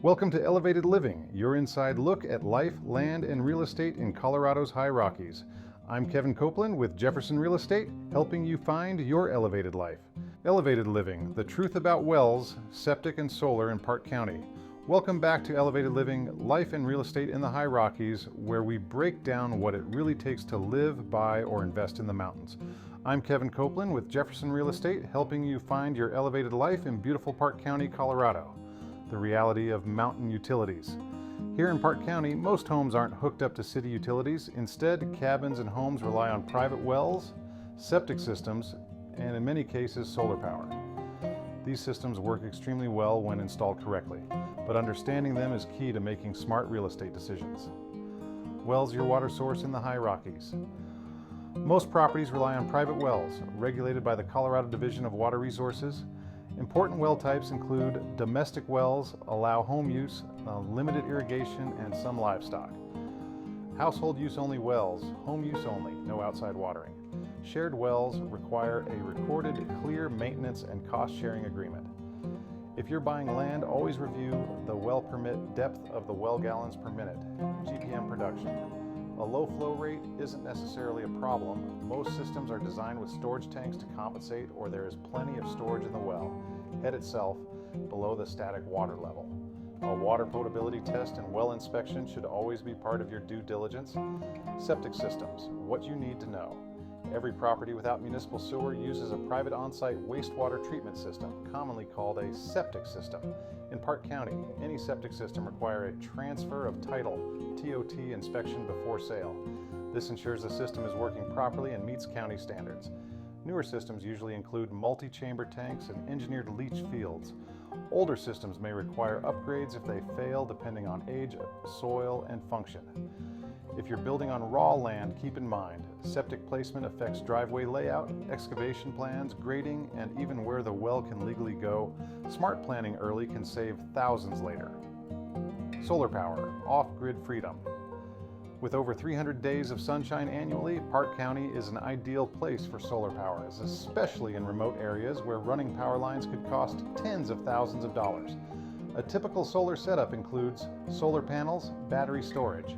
Welcome to Elevated Living, your inside look at life, land, and real estate in Colorado's High Rockies. I'm Kevin Copeland with Jefferson Real Estate, helping you find your elevated life. Elevated Living, the truth about wells, septic, and solar in Park County. Welcome back to Elevated Living, life and real estate in the High Rockies, where we break down what it really takes to live, buy, or invest in the mountains. I'm Kevin Copeland with Jefferson Real Estate, helping you find your elevated life in beautiful Park County, Colorado. The reality of mountain utilities. Here in Park County, most homes aren't hooked up to city utilities. Instead, cabins and homes rely on private wells, septic systems, and in many cases, solar power. These systems work extremely well when installed correctly, but understanding them is key to making smart real estate decisions. Wells your water source in the High Rockies. Most properties rely on private wells, regulated by the Colorado Division of Water Resources. Important well types include domestic wells, allow home use, limited irrigation, and some livestock. Household use only wells, home use only, no outside watering. Shared wells require a recorded, clear maintenance and cost-sharing agreement. If you're buying land, always review the well permit depth of the well gallons per minute, GPM production. A low flow rate isn't necessarily a problem. Most systems are designed with storage tanks to compensate, or there is plenty of storage in the well, head itself, below the static water level. A water potability test and well inspection should always be part of your due diligence. Septic systems, what you need to know. Every property without municipal sewer uses a private on-site wastewater treatment system, commonly called a septic system. In Park County, any septic system requires a transfer of title, TOT inspection before sale. This ensures the system is working properly and meets county standards. Newer systems usually include multi-chamber tanks and engineered leach fields. Older systems may require upgrades if they fail, depending on age, soil, and function. If you're building on raw land, keep in mind, septic placement affects driveway layout, excavation plans, grading, and even where the well can legally go. Smart planning early can save thousands later. Solar power, off-grid freedom. With over 300 days of sunshine annually, Park County is an ideal place for solar power, especially in remote areas where running power lines could cost tens of thousands of dollars. A typical solar setup includes solar panels, battery storage,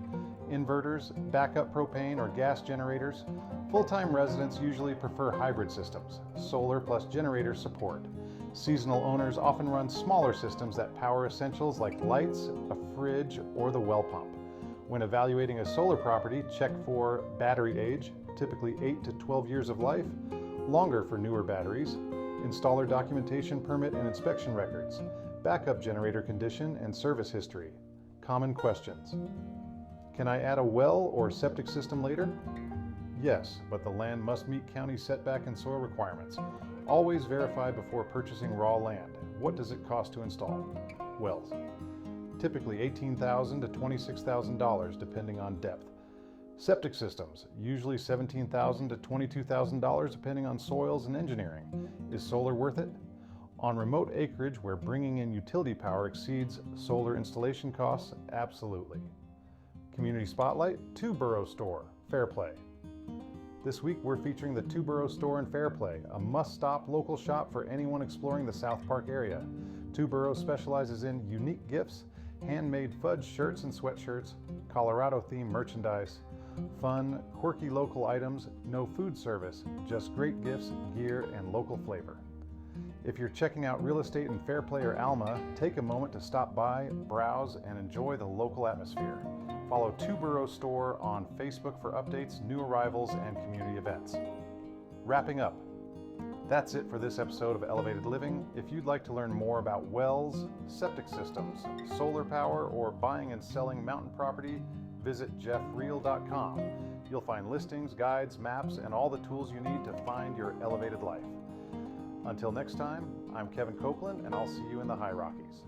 inverters, backup propane or gas generators. Full-time residents usually prefer hybrid systems, solar plus generator support. Seasonal owners often run smaller systems that power essentials like lights, a fridge, or the well pump. When evaluating a solar property, check for battery age, typically 8 to 12 years of life, longer for newer batteries, installer documentation permit and inspection records, backup generator condition and service history. Common questions. Can I add a well or septic system later? Yes, but the land must meet county setback and soil requirements. Always verify before purchasing raw land. What does it cost to install? Wells. Typically $18,000 to $26,000 depending on depth. Septic systems, usually $17,000 to $22,000 depending on soils and engineering. Is solar worth it? On remote acreage where bringing in utility power exceeds solar installation costs, absolutely. Community Spotlight, Two Burros Store, Fairplay. This week we're featuring the Two Burros Store in Fairplay, a must-stop local shop for anyone exploring the South Park area. Two Burros specializes in unique gifts, handmade fudge shirts and sweatshirts, Colorado-themed merchandise, fun, quirky local items, no food service, just great gifts, gear, and local flavor. If you're checking out real estate in Fairplay or Alma, take a moment to stop by, browse, and enjoy the local atmosphere. Follow Two Burros Store on Facebook for updates, new arrivals, and community events. Wrapping up, that's it for this episode of Elevated Living. If you'd like to learn more about wells, septic systems, solar power, or buying and selling mountain property, visit jeffreal.com. You'll find listings, guides, maps, and all the tools you need to find your elevated life. Until next time, I'm Kevin Copeland, and I'll see you in the High Rockies.